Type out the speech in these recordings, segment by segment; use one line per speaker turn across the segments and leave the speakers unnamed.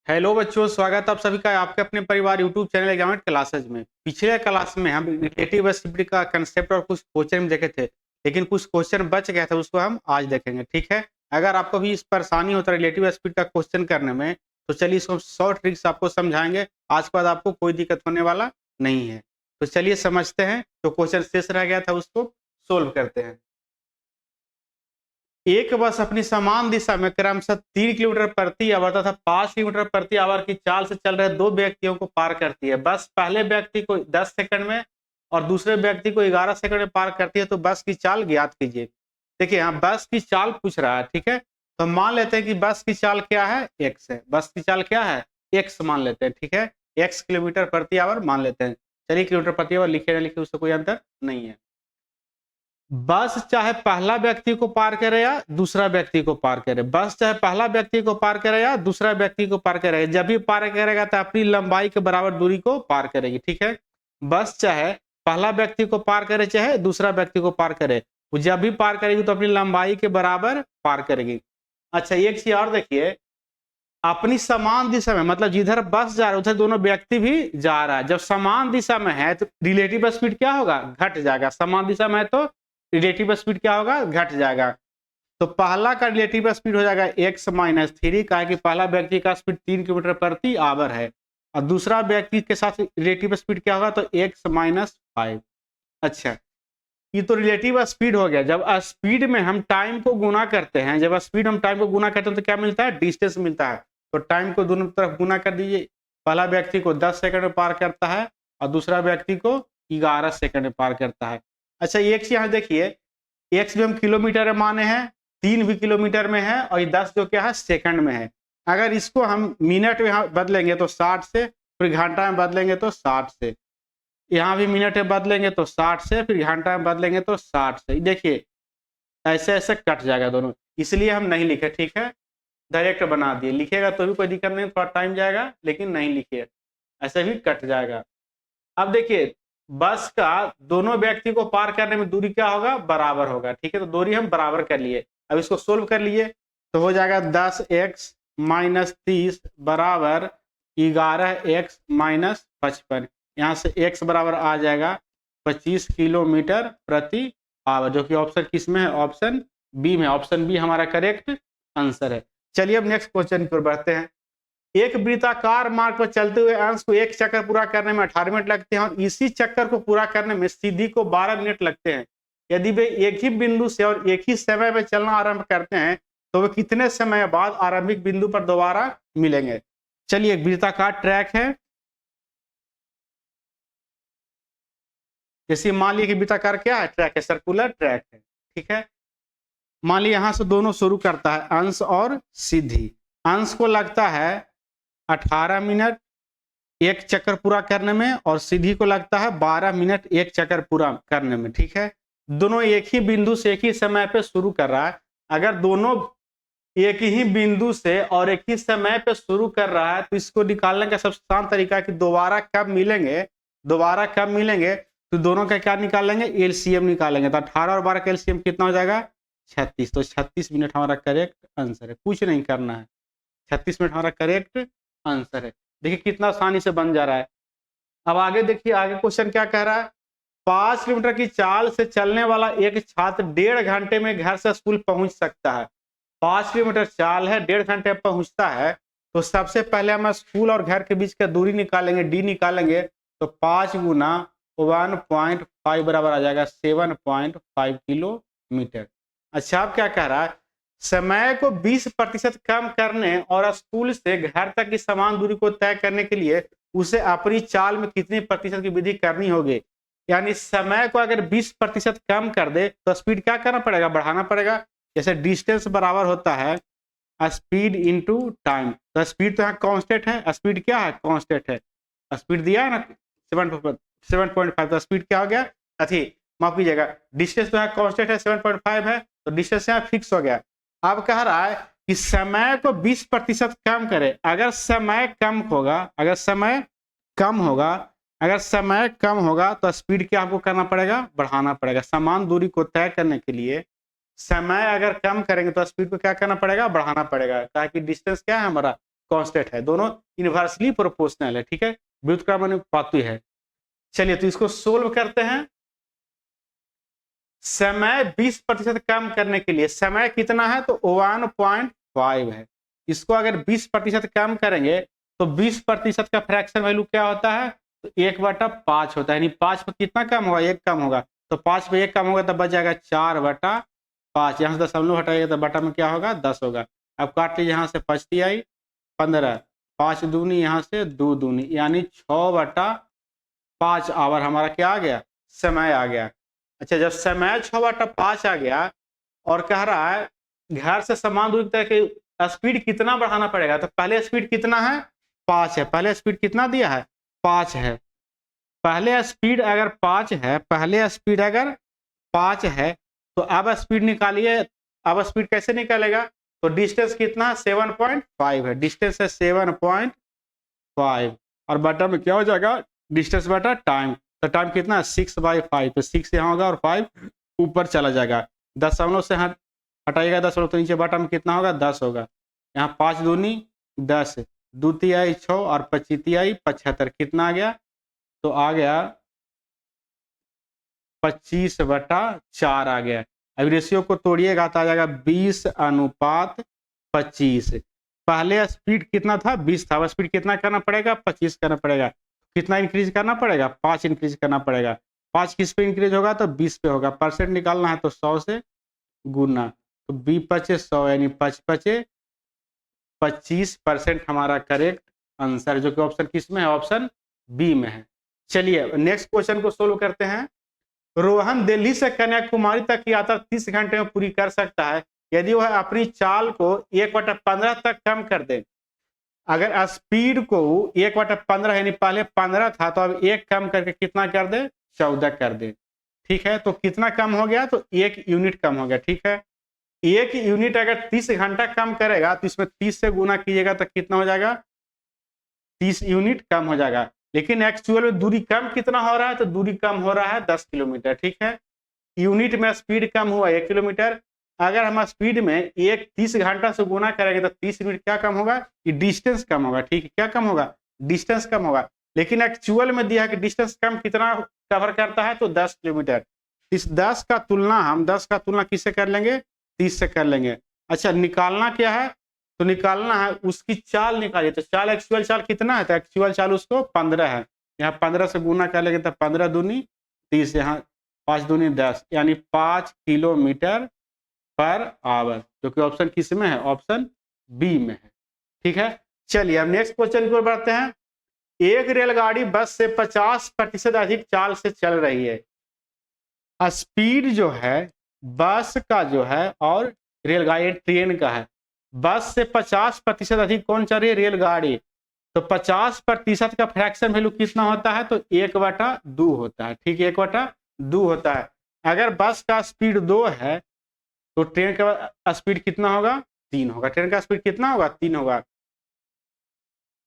Hello बच्चों, स्वागत आप सभी का आपके अपने परिवार यूट्यूब चैनल एग्जामेट क्लासेज में। पिछले क्लास में हम रिलेटिव स्पीड का कंसेप्ट और कुछ क्वेश्चन देखे थे, लेकिन कुछ क्वेश्चन बच गया था, उसको हम आज देखेंगे। ठीक है, अगर आपको भी इस परेशानी होता है रिलेटिव स्पीड का क्वेश्चन करने में, तो चलिए इसको शॉर्ट ट्रिक्स आपको समझाएंगे। आज के बाद आपको कोई दिक्कत होने वाला नहीं है। तो चलिए समझते हैं, जो क्वेश्चन शेष रह गया था उसको सोल्व करते हैं। एक बस अपनी समान दिशा में क्रमशः 3 किलोमीटर प्रति आवर तथा 5 किलोमीटर प्रति आवर की चाल से चल रहे दो व्यक्तियों को पार करती है। बस पहले व्यक्ति को 10 सेकंड में और दूसरे व्यक्ति को 11 सेकंड में पार करती है, तो बस की चाल ज्ञात कीजिए। देखिए यहाँ बस की चाल पूछ रहा है, ठीक है। तो मान लेते हैं कि बस की चाल क्या है, एक्स है। बस की चाल क्या है, एक्स मान लेते हैं, ठीक है। एक्स किलोमीटर प्रति आवर मान लेते हैं। चलिए किलोमीटर प्रति आवर लिखे ना लिखे उससे कोई अंतर नहीं है। बस चाहे पहला व्यक्ति को पार करे या दूसरा व्यक्ति को पार करे, बस चाहे पहला व्यक्ति को पार करे या दूसरा व्यक्ति को पार करेगा, जब भी पार करेगा तो अपनी लंबाई के बराबर दूरी को पार करेगी, ठीक है। बस चाहे पहला व्यक्ति को पार करे चाहे दूसरा व्यक्ति को पार करे, वो जब भी पार करेगी तो अपनी लंबाई के बराबर पार करेगी। अच्छा, एक चीज और देखिए, अपनी समान दिशा में, मतलब जिधर बस जा रहा है उधर दोनों व्यक्ति भी जा रहा है। जब समान दिशा में है तो रिलेटिव स्पीड क्या होगा, घट जाएगा। समान दिशा में है तो रिलेटिव स्पीड क्या होगा, घट जाएगा। तो पहला का रिलेटिव स्पीड हो जाएगा x माइनस 3, कहा कि पहला व्यक्ति का स्पीड 3 किलोमीटर प्रति आवर है और दूसरा व्यक्ति के साथ रिलेटिव स्पीड क्या होगा, तो x माइनस 5। अच्छा, ये तो रिलेटिव स्पीड हो गया। जब स्पीड में हम टाइम को गुना करते हैं, जब स्पीड हम टाइम को गुना करते हैं तो क्या मिलता है, डिस्टेंस मिलता है। तो टाइम को दोनों तरफ गुना कर दीजिए। पहला व्यक्ति को 10 सेकंड में पार करता है और दूसरा व्यक्ति को 11 सेकंड में पार करता है। अच्छा, एक चीज यहाँ देखिए, एक्स भी हम किलोमीटर में माने हैं, 3 भी किलोमीटर में है और ये 10 जो क्या है सेकंड में है। अगर इसको हम मिनट में बदलेंगे तो 60 से, फिर घंटा में बदलेंगे तो 60 से, यहाँ भी मिनट में बदलेंगे तो 60 से, फिर घंटा में बदलेंगे तो 60 से। देखिए ऐसे ऐसे कट जाएगा दोनों, इसलिए हम नहीं लिखे, ठीक है। डायरेक्ट बना दिए। लिखेगा तो भी कोई दिक्कत नहीं, थोड़ा टाइम जाएगा, लेकिन नहीं लिखे, ऐसे भी कट जाएगा। अब देखिए, बस का दोनों व्यक्ति को पार करने में दूरी क्या होगा, बराबर होगा, ठीक है। तो दूरी हम बराबर कर लिए। अब इसको सोल्व कर लिए तो हो जाएगा 10x माइनस 30 बराबर 11x माइनस 55। यहाँ से x बराबर आ जाएगा 25 किलोमीटर प्रति आवर, जो कि ऑप्शन किस में है, ऑप्शन बी में। ऑप्शन बी हमारा करेक्ट आंसर है। चलिए अब नेक्स्ट क्वेश्चन की ओर बढ़ते हैं। एक वृत्ताकार मार्ग पर चलते हुए अंश को एक चक्कर पूरा करने में 18 मिनट लगते हैं और इसी चक्कर को पूरा करने में सीधी को 12 मिनट लगते हैं। यदि वे एक ही बिंदु से और एक ही समय में चलना आरंभ करते हैं तो वे कितने समय बाद आरंभिक बिंदु पर दोबारा मिलेंगे। चलिए, एक वृत्ताकार ट्रैक है, जैसे मान लीजिए कि वृत्ताकार क्या है, ट्रैक है, सर्कुलर ट्रैक है, ठीक है। मान लीजिए यहां से दोनों शुरू करता है, अंश और सीधी। अंश को लगता है 18 मिनट एक चक्कर पूरा करने में और सीधी को लगता है 12 मिनट एक चक्कर पूरा करने में, ठीक है। दोनों एक ही बिंदु से एक ही समय पे शुरू कर रहा है। अगर दोनों एक ही बिंदु से और एक ही समय पे शुरू कर रहा है तो इसको निकालने का सबसे आसान तरीका है कि दोबारा कब मिलेंगे, दोबारा कब मिलेंगे, तो दोनों का क्या निकालेंगे, एलसीएम निकालेंगे। तो 18 और 12 का एलसीएम कितना हो जाएगा, 36। तो 36 मिनट हमारा करेक्ट आंसर है, कुछ नहीं करना है। 36 मिनट हमारा करेक्ट आंसर है। देखिए कितना आसानी से बन जा रहा है। अब आगे देखिए, आगे क्वेश्चन क्या कह रहा है। 5 किलोमीटर की चाल से चलने वाला एक छात्र 1.5 घंटे में घर से स्कूल पहुंच सकता है। 5 किलोमीटर चाल है, 1.5 घंटे में पहुंचता है। तो सबसे पहले हम स्कूल और घर के बीच का दूरी निकालेंगे, डी निकालेंगे। तो 5 गुना 1.5 बराबर आ जाएगा 7.5 किलोमीटर। अच्छा, अब क्या कह रहा है, समय को 20% कम करने और स्कूल से घर तक की समान दूरी को तय करने के लिए उसे अपनी चाल में कितनी प्रतिशत की वृद्धि करनी होगी। यानी समय को अगर 20% कम कर दे तो स्पीड क्या करना पड़ेगा, बढ़ाना पड़ेगा। जैसे डिस्टेंस बराबर होता है स्पीड इनटू टाइम। तो स्पीड तो यहाँ कांस्टेंट है, स्पीड क्या है, कांस्टेंट है। स्पीड दिया है ना 7.5, तो स्पीड क्या हो गया, अथी माफ कीजिएगा, डिस्टेंस तो यहाँ कांस्टेंट है 7.5 है, तो डिस्टेंस यहाँ फिक्स हो गया। अब कह रहा है कि समय को 20% कम करे। अगर समय कम होगा, अगर समय कम होगा, अगर समय कम होगा तो स्पीड क्या आपको करना पड़ेगा, बढ़ाना पड़ेगा। समान दूरी को तय करने के लिए समय अगर कम करेंगे तो स्पीड को क्या करना पड़ेगा, बढ़ाना पड़ेगा। ताकि डिस्टेंस क्या है हमारा कांस्टेंट है, दोनों इनवर्सली प्रोपोर्शनल है, ठीक है, व्युत्क्रमानुपाती है। चलिए तो इसको सोल्व करते हैं। समय 20% कम करने के लिए समय कितना है, तो 1.5 है। इसको अगर 20% कम करेंगे तो 20% का फ्रैक्शन वैल्यू क्या होता है, तो 1/5 होता है, यानी 5 पे कितना कम होगा, 1 कम होगा, तो 5 पे 1 कम होगा तो बच जाएगा 4/5। यहाँ से दशमलव हटाइएगा तो बटा में क्या होगा, 10 होगा। अब काट लीजिए, यहाँ से 5 आई 15, 5 दूनी यहाँ से 2 दूनी, यानी 6/5 आवर हमारा क्या आ गया, समय आ गया। अच्छा, जब समय 6/5 आ गया और कह रहा है घर से समान दूरी तक की स्पीड कितना बढ़ाना पड़ेगा, तो पहले स्पीड कितना है, 5 है। पहले स्पीड कितना दिया है, 5 है। पहले स्पीड अगर 5 है, पहले स्पीड अगर 5 है तो अब स्पीड निकालिए। अब स्पीड कैसे निकालेगा, तो डिस्टेंस कितना, 7.5 है, डिस्टेंस है 7.5 और बटा में क्या हो जाएगा, डिस्टेंस बटा टाइम, तो टाइम कितना है 6/5, तो 6 यहाँ होगा और 5 ऊपर चला जाएगा। दशमलव से हटाइएगा दशमलव तो नीचे बटा में कितना होगा, 10 होगा। यहाँ 5 दूनी 10, 2 तिहाई 6 और 25 तिहाई 75, कितना आ गया, तो आ गया 25/4 आ गया। अब रेशियो को तोड़िएगा तो आ जाएगा 20:25। पहले स्पीड कितना था, 20 था, अब स्पीड कितना करना पड़ेगा, 25 करना पड़ेगा। कितना इंक्रीज करना पड़ेगा, 5 इंक्रीज करना पड़ेगा। 5 किस पे इंक्रीज होगा, तो 20 पे होगा। परसेंट निकालना है तो 100 से गुना, तो 20×5=100 यानी 25% हमारा करेक्ट आंसर, जो कि ऑप्शन किस में है, ऑप्शन बी में है। चलिए नेक्स्ट क्वेश्चन को सोल्व करते हैं। रोहन दिल्ली से कन्याकुमारी तक की यात्रा 30 घंटे में पूरी कर सकता है यदि वह अपनी चाल को 1/15 तक कम कर दे। अगर स्पीड को 1/15 यानी पहले 15 था तो अब 1 कम करके कितना कर दे, 14 कर दे, ठीक है। तो कितना कम हो गया, तो 1 यूनिट कम हो गया, ठीक है। 1 यूनिट अगर 30 घंटा कम करेगा तो इसमें 30 से गुना कीजिएगा तो कितना हो जाएगा, 30 यूनिट कम हो जाएगा। लेकिन एक्चुअल में दूरी कम कितना हो रहा है, तो दूरी कम हो रहा है 10 किलोमीटर, ठीक है। यूनिट में स्पीड कम हुआ 1 किलोमीटर। अगर हम स्पीड में 30 घंटा से गुना करेंगे तो 30 यूनिट क्या कम होगा, कि डिस्टेंस कम होगा, ठीक है। क्या कम होगा, डिस्टेंस कम होगा। लेकिन एक्चुअल में दिया है कि डिस्टेंस कम कितना कवर करता है, तो 10 किलोमीटर। इस 10 का तुलना किससे कर लेंगे, 30 से कर लेंगे। अच्छा, निकालना क्या है, तो निकालना है उसकी चाल निकालिए। तो चाल एक्चुअल चाल कितना है, तो एक्चुअल चाल उसको 15 है। यहाँ 15 से गुना कर लेंगे तो 15 दूनी 30, यहाँ 5 दूनी 10, यानी 5 किलोमीटर पर आवर, जो कि ऑप्शन किस में है, ऑप्शन बी में है, ठीक है। चलिए अब नेक्स्ट क्वेश्चन की ओर बढ़ते हैं। एक रेलगाड़ी बस से 50% अधिक चाल से चल रही है। स्पीड जो है बस का जो है और रेलगाड़ी ट्रेन का है। बस से 50% अधिक कौन चल रही है, रेलगाड़ी। तो 50% का फ्रैक्शन वैल्यू कितना होता है, तो 1/2 होता है, ठीक है, 1/2 होता है। अगर बस का स्पीड 2 है तो ट्रेन का स्पीड कितना होगा, 3 होगा। ट्रेन का स्पीड कितना होगा, 3 होगा।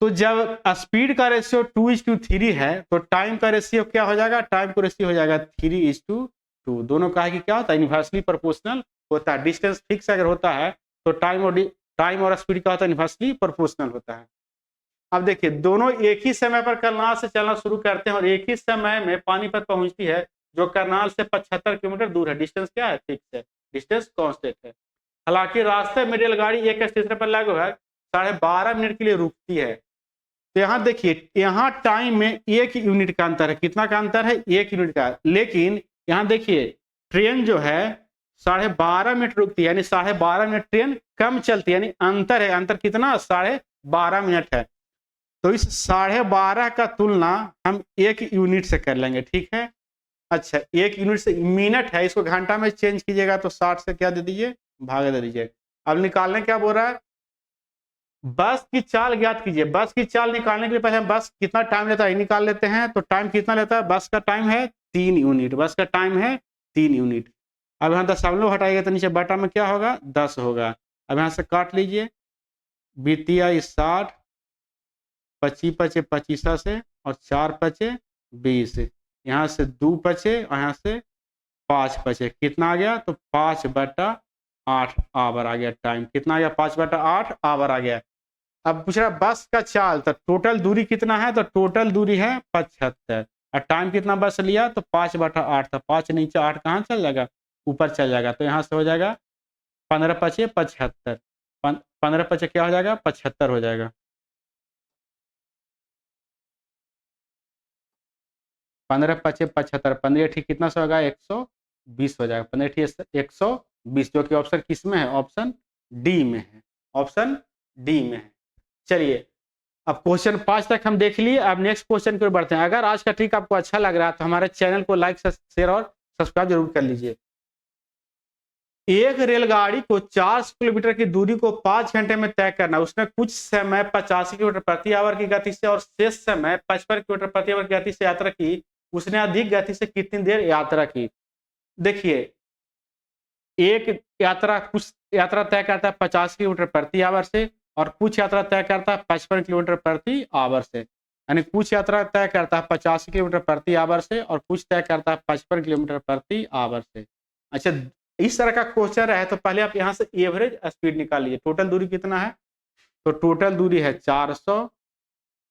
तो जब स्पीड का रेशियो 2:3 है तो टाइम का रेशियो क्या हो जाएगा, टाइम का रेशियो हो जाएगा 3:2। दोनों का है कि क्या होता है, इनवर्सली प्रोपोर्शनल होता है। डिस्टेंस फिक्स अगर होता है तो टाइम और स्पीड का होता है, इनवर्सली प्रोपोर्शनल होता है। अब देखिए दोनों एक ही समय पर करनाल से चलना शुरू करते हैं और एक ही समय में पानीपत पहुंचती है, जो करनाल से 75 किलोमीटर दूर है। डिस्टेंस क्या है, फिक्स है, डिस्टेंस कांस्टेंट है। हालांकि रास्ते में रेलगाड़ी एक स्टेशन पर लगभग 12.5 मिनट के लिए रुकती है। तो यहाँ देखिए, यहाँ टाइम में 1 यूनिट का अंतर है। कितना का अंतर है, 1 यूनिट का। लेकिन यहाँ देखिए ट्रेन जो है 12.5 मिनट रुकती है, यानी 12.5 मिनट ट्रेन कम चलती है, यानी अंतर है। अंतर कितना, 12.5 मिनट है। तो इस 12.5 का तुलना हम 1 यूनिट से कर लेंगे, ठीक है। अच्छा, 1 यूनिट से मिनट है, इसको घंटा में चेंज कीजिएगा तो 60 से क्या दे दीजिए, भाग दे दीजिए। अब निकालने क्या बोल रहा है, बस की चाल ज्ञात कीजिए। बस की चाल निकालने के लिए पहले हम बस कितना टाइम लेता है निकाल लेते हैं। तो टाइम कितना लेता है, बस का टाइम है 3 यूनिट, बस का टाइम है 3 यूनिट। अब यहाँ दशमलव हटाइएगा तो नीचे बटा में क्या होगा, 10 होगा। अब यहाँ से काट लीजिए, 20×60, 25 बचे 25 से और 4 बचे 20, यहाँ से 2 बचे और यहाँ से 5 बचे। कितना आ गया, तो 5/8 आवर आ गया टाइम। कितना आ गया, 5/8 आवर आ गया। अब पूछ रहा बस का चाल, तो टोटल दूरी कितना है, तो टोटल दूरी है 75 और टाइम कितना बस लिया, तो 5/8 था। 5 नीचे 8 कहाँ चल जाएगा, ऊपर चल जाएगा, तो यहाँ से हो जाएगा 15×5 = 75। 15×5 क्या हो जाएगा, 75 हो जाएगा। 15×5 = 75, 15 ठीक कितना से होगा, 120 हो जाएगा। 15 ठीक 120, जो कि ऑप्शन किस में है, ऑप्शन डी में है, ऑप्शन डी में है। चलिए अब क्वेश्चन 5 तक हम देख लिए। अब नेक्स्ट क्वेश्चन की ओर बढ़ते हैं। अगर आज का ट्रिक आपको अच्छा लग रहा है तो हमारे चैनल को लाइक, शेयर और सब्सक्राइब जरूर कर लीजिए। एक रेलगाड़ी को 400 किलोमीटर की दूरी को 5 घंटे में तय करना, उसने कुछ समय 85 किलोमीटर प्रति आवर की गति से और शेष समय 55 किलोमीटर प्रति आवर की गति से यात्रा की। उसने अधिक गति से कितनी देर यात्रा की। देखिए एक कुछ यात्रा तय करता है 50 किलोमीटर प्रति आवर से और कुछ यात्रा तय करता है 55 किलोमीटर प्रति आवर से, यानी कुछ यात्रा तय करता है 85 किलोमीटर प्रति आवर से और कुछ तय करता है 55 किलोमीटर प्रति आवर से। अच्छा, इस तरह का क्वेश्चन रहे तो पहले आप यहाँ से एवरेज स्पीड निकाल लीजिए। टोटल दूरी कितना है, तो टोटल दूरी है 400,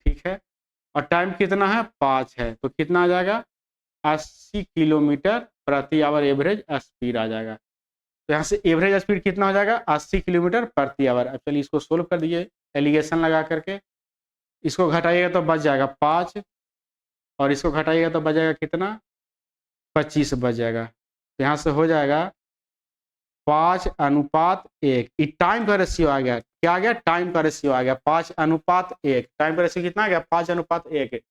ठीक है, और टाइम कितना है 5 है, तो कितना आ जाएगा 80 किलोमीटर प्रति आवर एवरेज स्पीड आ जाएगा। तो यहाँ से एवरेज स्पीड कितना हो जाएगा 80 किलोमीटर प्रति आवर। अब चलिए इसको सोल्व कर दीजिए एलिगेशन लगा करके। इसको घटाइएगा तो बच जाएगा 5 और इसको घटाइएगा तो बच जाएगा कितना 25 बच जाएगा। तो यहाँ से हो जाएगा 5:1। टाइम का रेशियो आ गया, क्या आ गया, टाइम का रेशियो आ गया 5:1। टाइम का रेशियो कितना आ गया 5:1।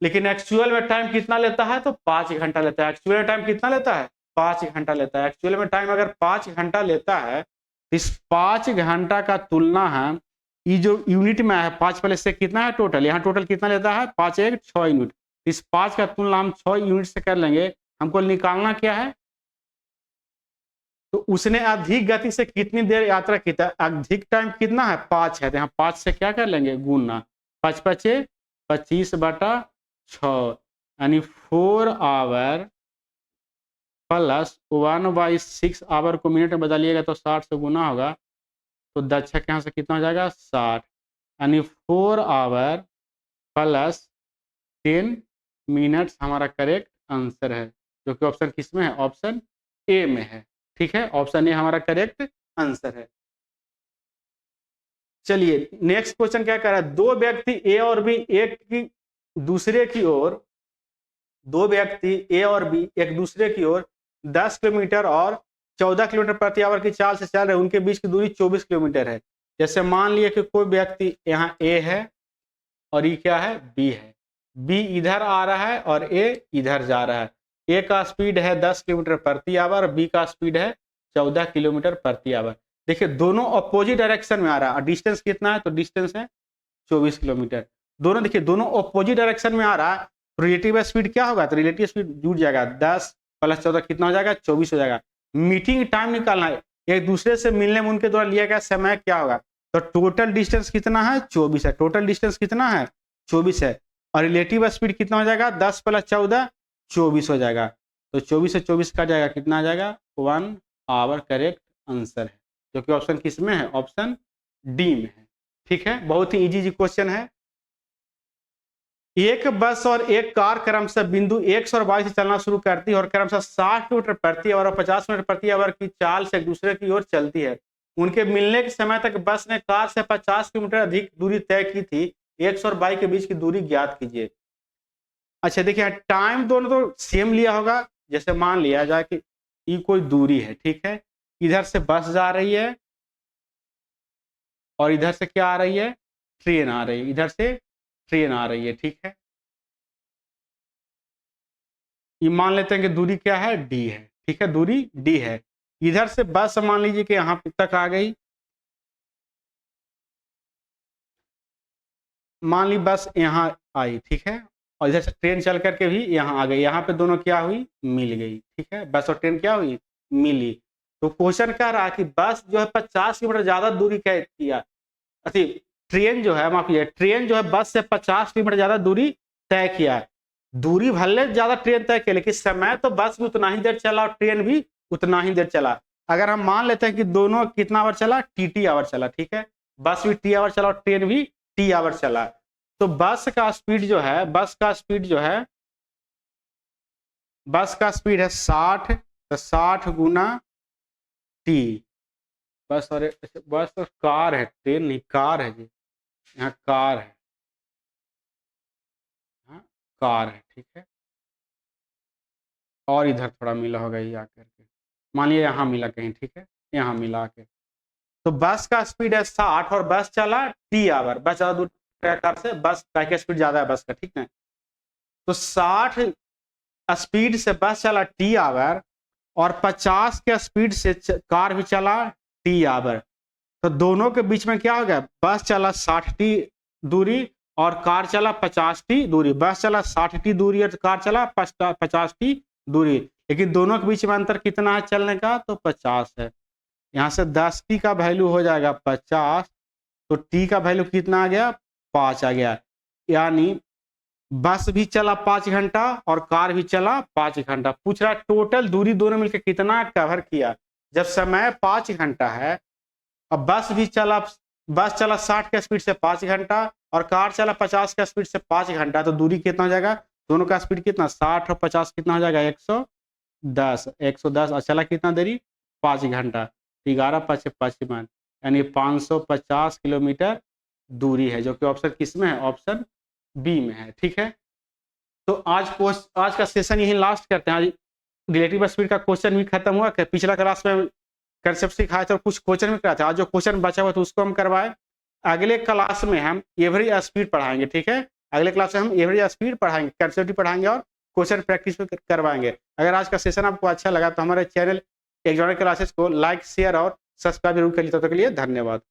लेकिन एक्चुअल में टाइम कितना लेता है, तो 5 घंटा लेता है। एक्चुअल टाइम कितना लेता है 5 घंटा लेता है। एक्चुअल में टाइम अगर 5 घंटा लेता है तो इस 5 घंटा का तुलना है ये जो यूनिट में है 5 प्लस से कितना है टोटल, यहाँ टोटल कितना लेता है 5 1 6 यूनिट। इस 5 का तुलना हम 6 यूनिट से कर लेंगे। हमको निकालना क्या है, तो उसने अधिक गति से कितनी देर यात्रा की था। अधिक टाइम कितना है 5 है, तो यहाँ 5 से क्या कर लेंगे गुना, 5 5 25/6 यानी 4 आवर प्लस 1/6 आवर को मिनट में बदलिएगा तो 60 से गुना होगा, तो दक्षक यहाँ से कितना हो जाएगा 60, यानी 4 आवर प्लस 10 मिनट्स हमारा करेक्ट आंसर है, जो कि ऑप्शन किस में है, ऑप्शन ए में है। ठीक है, ऑप्शन ए हमारा करेक्ट आंसर है। चलिए नेक्स्ट क्वेश्चन क्या कह रहा है, दो व्यक्ति ए और बी एक दूसरे की ओर 10 किलोमीटर और 14 किलोमीटर प्रति आवर की चाल से चल रहे, उनके बीच की दूरी 24 किलोमीटर है। जैसे मान लिया कि कोई व्यक्ति यहाँ ए है और ये क्या है बी है, बी इधर आ रहा है और ए इधर जा रहा है। ए का स्पीड है 10 किलोमीटर प्रति आवर, बी का स्पीड है 14 किलोमीटर प्रति आवर। देखिए दोनों अपोजिट डायरेक्शन में आ रहा है, डिस्टेंस कितना है, तो डिस्टेंस है 24 किलोमीटर। दोनों देखिए दोनों अपोजिट डायरेक्शन में आ रहा है, तो रिलेटिव स्पीड क्या होगा, तो रिलेटिव स्पीड जुड़ जाएगा, 10 + 14 कितना हो जाएगा 24 हो जाएगा। मीटिंग टाइम निकालना है, एक दूसरे से मिलने में उनके द्वारा लिया गया समय क्या होगा, तो टोटल डिस्टेंस कितना है 24 है। टोटल डिस्टेंस कितना है 24 है और रिलेटिव स्पीड कितना हो जाएगा 10 + 14 24 हो जाएगा। तो 24 से 24 का जाएगा कितना आ जाएगा 1 आवर करेक्ट आंसर है, जो कि ऑप्शन किस में है, ऑप्शन डी में है। ठीक है, बहुत ही इजी क्वेश्चन है। एक बस और एक कार क्रमशः बिंदु X और Y से चलना शुरू करती है और क्रमशः 60 किलोमीटर प्रति आवर और 50 किलोमीटर प्रति आवर की चाल से एक दूसरे की ओर चलती है। उनके मिलने के समय तक बस ने कार से 50 किलोमीटर अधिक दूरी तय की थी। X और Y के बीच की दूरी ज्ञात कीजिए। अच्छा देखिए टाइम दोनों तो सेम लिया होगा। जैसे मान लिया जाए कि ये कोई दूरी है, ठीक है, इधर से बस जा रही है और इधर से क्या आ रही है, ट्रेन आ रही है, इधर से ट्रेन आ रही है। ठीक है, ये मान लेते हैं कि दूरी क्या है डी है। ठीक है, दूरी डी है। इधर से बस मान लीजिए कि यहाँ तक आ गई, मान ली बस यहाँ आई, ठीक है, और इधर से ट्रेन चल करके भी यहाँ आ गई। यहाँ पे दोनों क्या हुई, मिल गई। ठीक है, बस और ट्रेन क्या हुई, मिली। तो क्वेश्चन कह रहा है कि बस जो है 50 किलोमीटर ज्यादा दूरी तय किया, ट्रेन जो है माफ कीजिए, ट्रेन जो है बस से 50 किलोमीटर ज्यादा दूरी तय किया है। दूरी भले ज्यादा ट्रेन तय किया, लेकिन समय तो बस भी उतना ही देर चला और ट्रेन भी उतना ही देर चला। अगर हम मान लेते हैं कि दोनों कितना आवर चला, टीटी आवर चला, ठीक है, बस भी टी आवर चला और ट्रेन भी टी आवर चला। तो बस का स्पीड जो है, बस का स्पीड है 60, तो 60 गुना टी। बस, और बस तो कार है, ट्रेन नहीं, कार है जी, यहाँ कार है, हाँ कार है, ठीक है। और इधर थोड़ा मिला होगा ये आकर के, मान लिया यहाँ मिला कहीं, ठीक है, यहाँ मिला के। तो बस का स्पीड है 60 और बस चला टी आवर, बस ज्यादा दूर कार से, बस का स्पीड ज्यादा है बस का, ठीक है। तो 60 स्पीड से बस चला टी आवर और 50 के स्पीड से कार भी चला टी आवर। तो दोनों के बीच में क्या हो गया, बस चला 60 टी दूरी और कार चला 50 टी दूरी। बस चला 60 टी दूरी और कार चला 50 टी दूरी, लेकिन दोनों के बीच में अंतर कितना है चलने का, तो 50 है। यहाँ से 10 टी का वैल्यू हो जाएगा 50, तो टी का वैल्यू कितना आ गया, 5 आ गया। यानी बस भी चला 5 घंटा और कार भी चला 5 घंटा। पूछ रहा है टोटल दूरी दोनों मिलकर कितना कवर किया। जब समय 5 घंटा है, अब बस चला 60 के स्पीड से 5 घंटा और कार चला 50 के स्पीड से 5 घंटा, तो दूरी कितना हो जाएगा, दोनों का स्पीड कितना, 60 और 50 कितना हो जाएगा, 110 और चला कितना देरी, 5 घंटा। 11 5 55, यानी 550 किलोमीटर दूरी है, जो कि ऑप्शन किस में है, ऑप्शन बी में है, ठीक है। तो आज का सेशन यही लास्ट करते हैं। आज रिलेटिव स्पीड का क्वेश्चन भी खत्म हुआ। पिछला क्लास में कंसेप्ट सिखाया था और कुछ क्वेश्चन भी कराया था। आज जो क्वेश्चन बचा हुआ था उसको हम करवाए। अगले क्लास में हम एवरेज स्पीड पढ़ाएंगे, ठीक है। अगले क्लास में हम एवरेज स्पीड पढ़ाएंगे, कंसेप्ट भी पढ़ाएंगे और क्वेश्चन प्रैक्टिस भी करवाएंगे। अगर आज का सेशन आपको अच्छा लगा तो हमारे चैनल एक्सोनल क्लासेस को लाइक, शेयर और सब्सक्राइब जरूर कर लीजिए। तब तक के लिए धन्यवाद।